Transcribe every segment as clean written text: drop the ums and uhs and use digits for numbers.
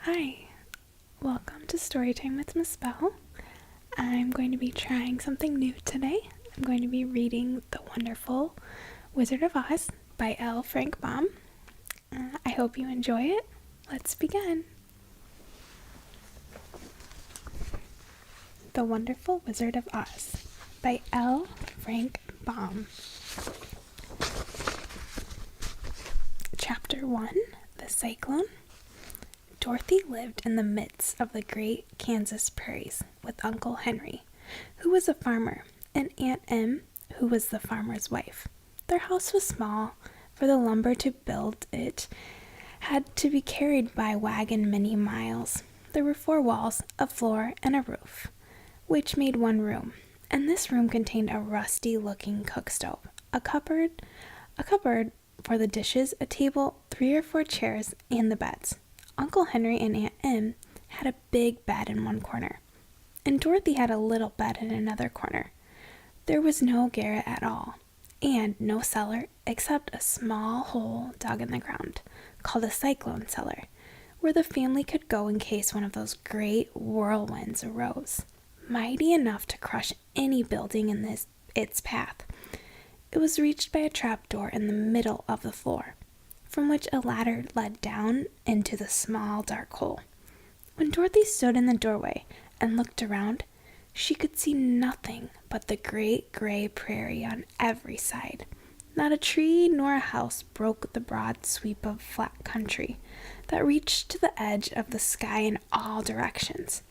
Hi, welcome to Storytime with Miss Bell. I'm going to be trying something new today. I'm going to be reading The Wonderful Wizard of Oz by L. Frank Baum. I hope you enjoy it. Let's begin. The Wonderful Wizard of Oz by L. Frank Baum. Chapter 1, The Cyclone. Dorothy lived in the midst of the great Kansas prairies with Uncle Henry, who was a farmer, and Aunt Em, who was the farmer's wife. Their house was small, for the lumber to build it had to be carried by wagon many miles. There were 4 walls, a floor, and a roof, which made one room, and this room contained a rusty-looking cook stove, a cupboard for the dishes, a table, 3 or 4 chairs, and the beds. Uncle Henry and Aunt Em had a big bed in one corner, and Dorothy had a little bed in another corner. There was no garret at all, and no cellar except a small hole dug in the ground, called a cyclone cellar, where the family could go in case one of those great whirlwinds arose, mighty enough to crush any building in its path. It was reached by a trapdoor in the middle of the floor, from which a ladder led down into the small dark hole. When Dorothy stood in the doorway and looked around, she could see nothing but the great gray prairie on every side. Not a tree nor a house broke the broad sweep of flat country that reached to the edge of the sky in all directions.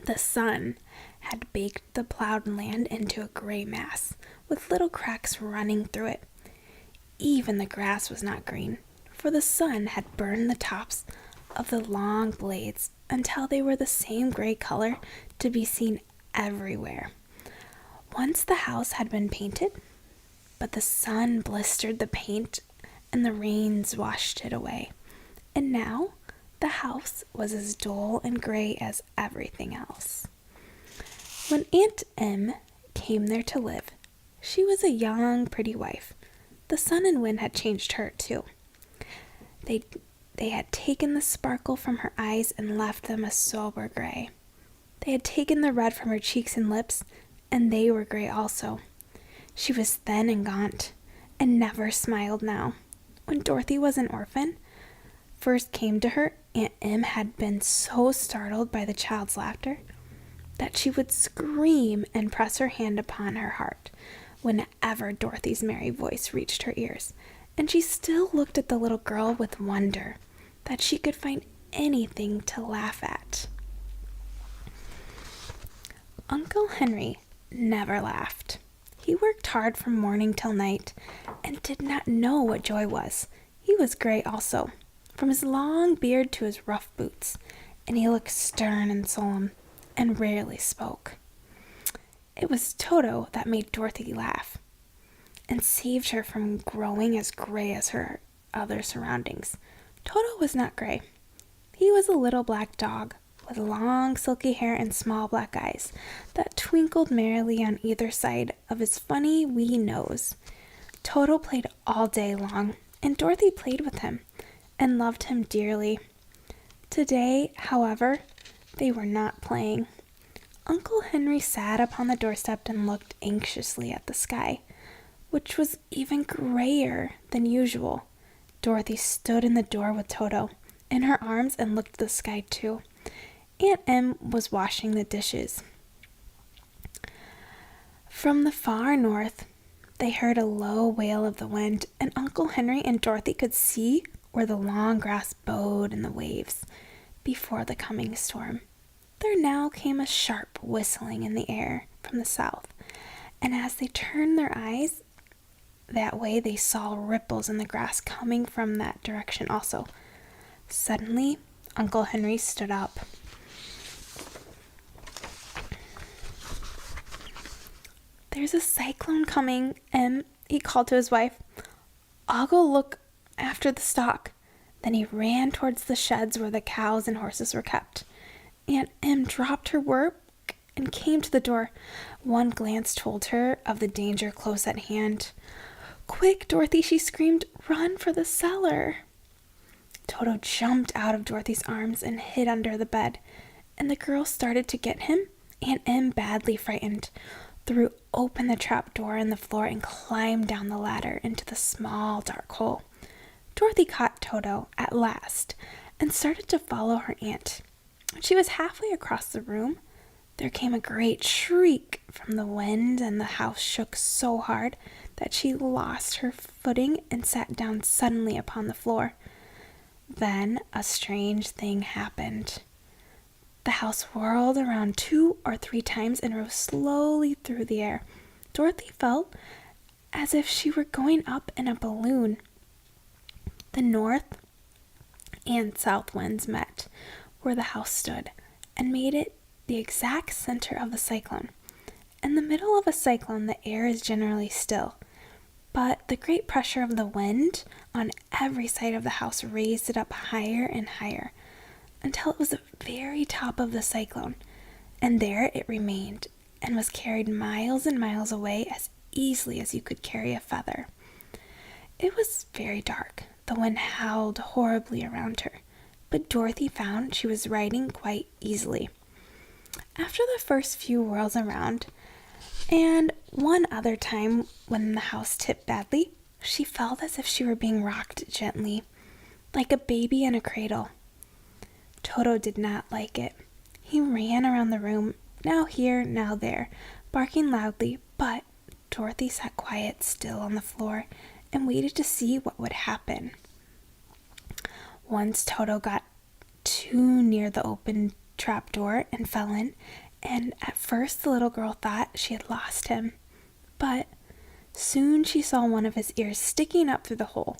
The sun had baked the plowed land into a gray mass, with little cracks running through it. Even the grass was not green, for the sun had burned the tops of the long blades until they were the same gray color to be seen everywhere. Once the house had been painted, but the sun blistered the paint and the rains washed it away, and now the house was as dull and gray as everything else. When Aunt Em came there to live, she was a young, pretty wife. The sun and wind had changed her, too. They had taken the sparkle from her eyes and left them a sober gray. They had taken the red from her cheeks and lips, and they were gray also. She was thin and gaunt, and never smiled now. When Dorothy was an orphan, first came to her, Aunt Em had been so startled by the child's laughter that she would scream and press her hand upon her heart whenever Dorothy's merry voice reached her ears, and she still looked at the little girl with wonder that she could find anything to laugh at. Uncle Henry never laughed. He worked hard from morning till night and did not know what joy was. He was gray also, from his long beard to his rough boots, and he looked stern and solemn and rarely spoke. It was Toto that made Dorothy laugh and saved her from growing as gray as her other surroundings. Toto was not gray. He was a little black dog with long silky hair and small black eyes that twinkled merrily on either side of his funny wee nose. Toto played all day long, and Dorothy played with him and loved him dearly. Today, however, they were not playing. Uncle Henry sat upon the doorstep and looked anxiously at the sky, which was even grayer than usual. Dorothy stood in the door with Toto in her arms and looked at the sky too. Aunt Em was washing the dishes. From the far north, they heard a low wail of the wind, and Uncle Henry and Dorothy could see where the long grass bowed in the waves before the coming storm. There now came a sharp whistling in the air from the south, and as they turned their eyes that way, they saw ripples in the grass coming from that direction also. Suddenly, Uncle Henry stood up. "There's a cyclone coming, Em," he called to his wife. "I'll go look after the stock." Then he ran towards the sheds where the cows and horses were kept. Aunt Em dropped her work and came to the door. One glance told her of the danger close at hand. "Quick, Dorothy," she screamed, "run for the cellar." Toto jumped out of Dorothy's arms and hid under the bed, and the girl started to get him. Aunt Em, badly frightened, threw open the trap door in the floor and climbed down the ladder into the small dark hole. Dorothy caught Toto at last and started to follow her aunt. When she was halfway across the room, there came a great shriek from the wind, and the house shook so hard that she lost her footing and sat down suddenly upon the floor. Then a strange thing happened. The house whirled around 2 or 3 times and rose slowly through the air. Dorothy felt as if she were going up in a balloon. The north and south winds met where the house stood and made it the exact center of the cyclone. In the middle of a cyclone, the air is generally still, but the great pressure of the wind on every side of the house raised it up higher and higher until it was the very top of the cyclone, and there it remained and was carried miles and miles away as easily as you could carry a feather. It was very dark. The wind howled horribly around her, but Dorothy found she was riding quite easily. After the first few whirls around, and one other time when the house tipped badly, she felt as if she were being rocked gently, like a baby in a cradle. Toto did not like it. He ran around the room, now here, now there, barking loudly, but Dorothy sat quiet still on the floor and waited to see what would happen. Once Toto got too near the open trap door and fell in, and at first the little girl thought she had lost him, but soon she saw one of his ears sticking up through the hole,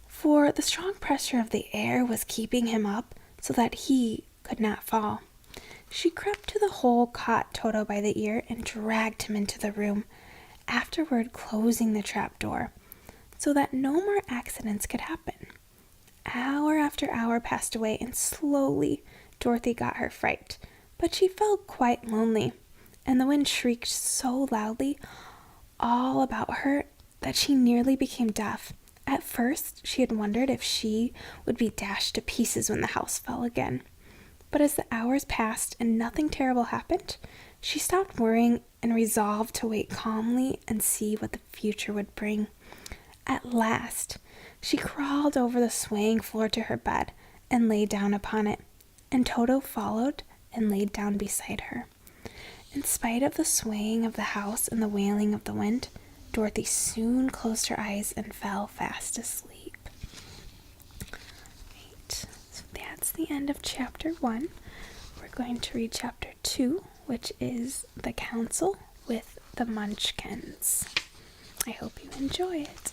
for the strong pressure of the air was keeping him up so that he could not fall. She crept to the hole, caught Toto by the ear, and dragged him into the room, afterward closing the trap door so that no more accidents could happen. Hour after hour passed away, and slowly Dorothy got her fright, but she felt quite lonely, and the wind shrieked so loudly all about her that she nearly became deaf. At first, she had wondered if she would be dashed to pieces when the house fell again. But as the hours passed and nothing terrible happened, she stopped worrying and resolved to wait calmly and see what the future would bring. At last, she crawled over the swaying floor to her bed and lay down upon it, and Toto followed and laid down beside her. In spite of the swaying of the house and the wailing of the wind, Dorothy soon closed her eyes and fell fast asleep. Right, so that's the end of chapter 1. We're going to read chapter 2, which is The Council with the Munchkins. I hope you enjoy it.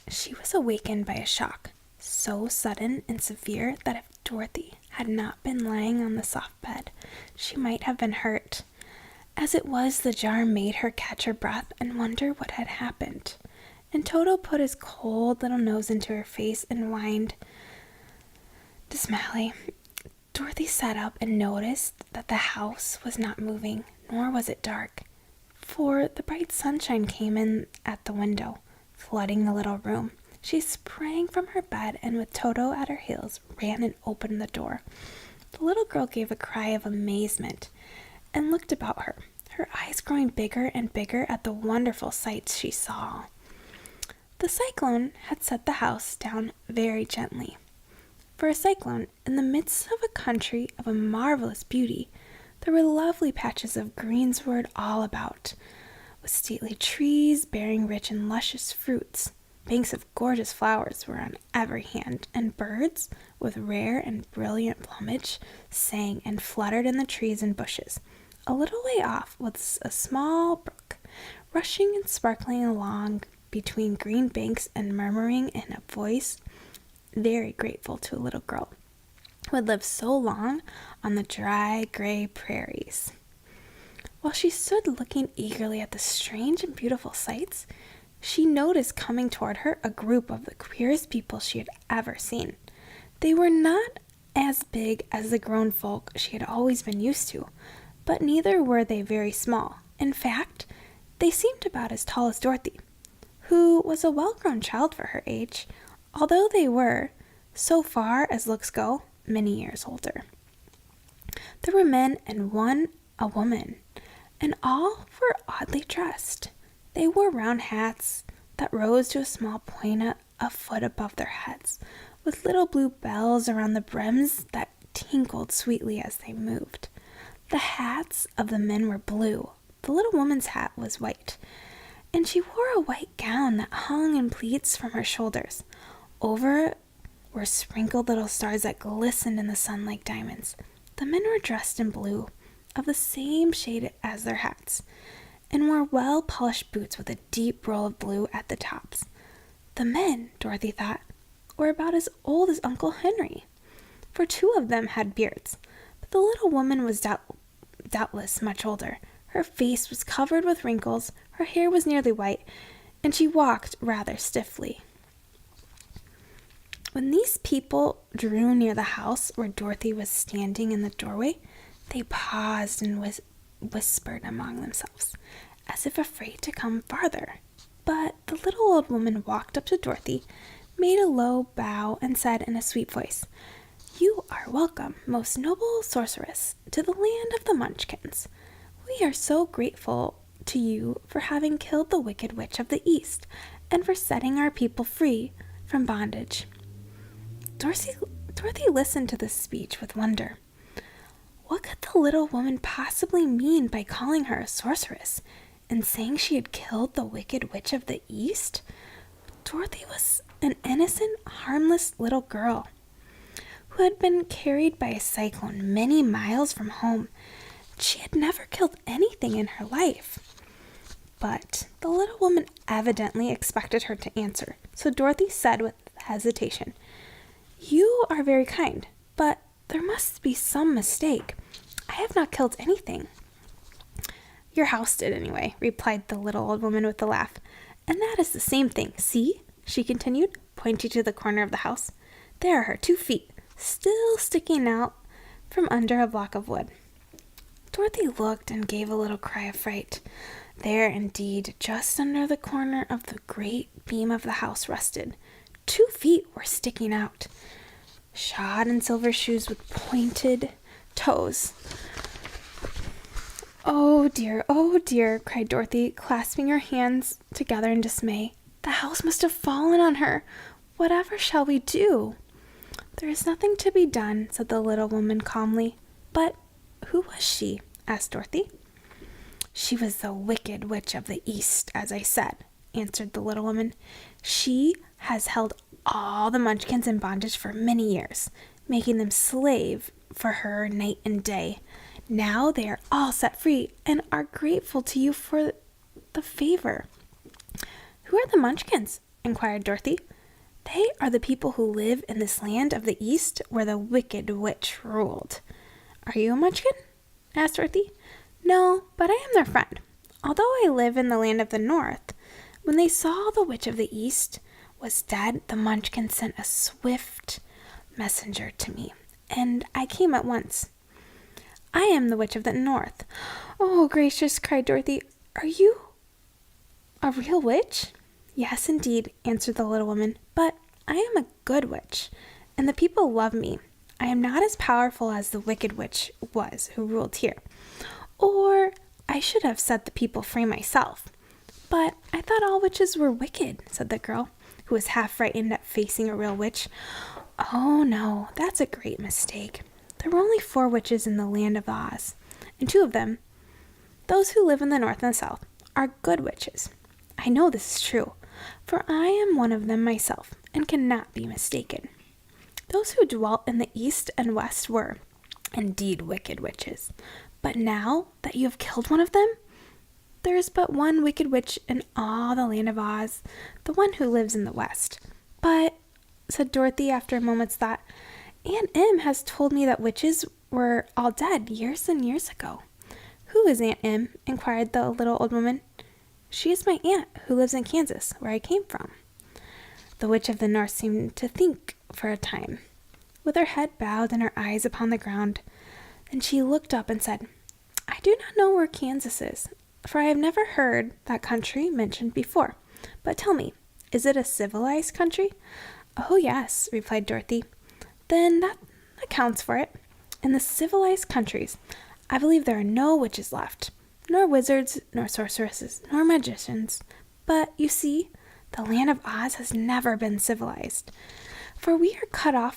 She was awakened by a shock, so sudden and severe that if Dorothy had not been lying on the soft bed, she might have been hurt. As it was, the jar made her catch her breath and wonder what had happened. And Toto put his cold little nose into her face and whined dismally. Dorothy sat up and noticed that the house was not moving, nor was it dark, for the bright sunshine came in at the window, flooding the little room. She sprang from her bed and with Toto at her heels ran and opened the door. The little girl gave a cry of amazement and looked about her, her eyes growing bigger and bigger at the wonderful sights she saw. The cyclone had set the house down very gently. For a cyclone, in the midst of a country of a marvelous beauty, there were lovely patches of greensward all about, with stately trees bearing rich and luscious fruits. Banks of gorgeous flowers were on every hand, and birds, with rare and brilliant plumage, sang and fluttered in the trees and bushes. A little way off was a small brook, rushing and sparkling along between green banks and murmuring in a voice very grateful to a little girl who had lived so long on the dry, gray prairies. While she stood looking eagerly at the strange and beautiful sights, she noticed coming toward her a group of the queerest people she had ever seen. They were not as big as the grown folk she had always been used to, but neither were they very small. In fact, they seemed about as tall as Dorothy, who was a well-grown child for her age, although they were, so far as looks go, many years older. There were men and a woman, and all were oddly dressed. They wore round hats that rose to a small point a foot above their heads, with little blue bells around the brims that tinkled sweetly as they moved. The hats of the men were blue. The little woman's hat was white, and she wore a white gown that hung in pleats from her shoulders. Over it were sprinkled little stars that glistened in the sun like diamonds. The men were dressed in blue, of the same shade as their hats, and wore well-polished boots with a deep roll of blue at the tops. The men, Dorothy thought, were about as old as Uncle Henry, for 2 of them had beards, but the little woman was doubtless much older. Her face was covered with wrinkles, her hair was nearly white, and she walked rather stiffly. When these people drew near the house where Dorothy was standing in the doorway, they paused and whispered among themselves, as if afraid to come farther. But the little old woman walked up to Dorothy, made a low bow, and said in a sweet voice, "You are welcome, most noble sorceress, to the land of the Munchkins. We are so grateful to you for having killed the Wicked Witch of the East, and for setting our people free from bondage." Dorothy listened to this speech with wonder. What could the little woman possibly mean by calling her a sorceress and saying she had killed the Wicked Witch of the East? Dorothy was an innocent, harmless little girl who had been carried by a cyclone many miles from home. She had never killed anything in her life. But the little woman evidently expected her to answer, so Dorothy said with hesitation, "You are very kind, but there must be some mistake. I have not killed anything." "Your house did anyway," replied the little old woman with a laugh. "And that is the same thing. See," she continued, pointing to the corner of the house. "There are her 2 feet, still sticking out from under a block of wood." Dorothy looked and gave a little cry of fright. There, indeed, just under the corner of the great beam of the house rested 2 feet were sticking out, shod in silver shoes with pointed toes. Oh dear," cried Dorothy, clasping her hands together in dismay. "The house must have fallen on her. Whatever shall we do?" "There is nothing to be done," said the little woman calmly. "But who was she?" asked Dorothy. "She was the Wicked Witch of the East, as I said," answered the little woman. "She has held all the Munchkins in bondage for many years, making them slave for her night and day. Now they are all set free and are grateful to you for the favor." "Who are the Munchkins?" inquired Dorothy. "They are the people who live in this land of the East where the Wicked Witch ruled." "Are you a Munchkin?" asked Dorothy. "No, but I am their friend. Although I live in the land of the North, when they saw the Witch of the East was dead, the Munchkins sent a swift messenger to me, and I came at once. I am the Witch of the North." "Oh, gracious," cried Dorothy. "Are you a real witch?" "Yes, indeed," answered the little woman, "but I am a good witch, and the people love me. I am not as powerful as the Wicked Witch was who ruled here, or I should have set the people free myself. But I thought all witches were wicked," said the girl, who was half frightened at facing a real witch. "Oh, no, that's a great mistake. There were only 4 witches in the land of Oz, and 2 of them, those who live in the North and South, are good witches. I know this is true, for I am one of them myself, and cannot be mistaken. Those who dwelt in the East and West were, indeed, wicked witches. But now that you have killed one of them, there is but one wicked witch in all the land of Oz, the one who lives in the West." "But," said Dorothy after a moment's thought, "Aunt Em has told me that witches were all dead years and years ago." "Who is Aunt Em?" inquired the little old woman. "She is my aunt who lives in Kansas, where I came from." The Witch of the North seemed to think for a time, with her head bowed and her eyes upon the ground. Then she looked up and said, "I do not know where Kansas is, for I have never heard that country mentioned before. But tell me, is it a civilized country?" "Oh, yes," replied Dorothy. "Then that accounts for it. In the civilized countries, I believe there are no witches left, nor wizards, nor sorceresses, nor magicians. But, you see, the land of Oz has never been civilized, for we are cut off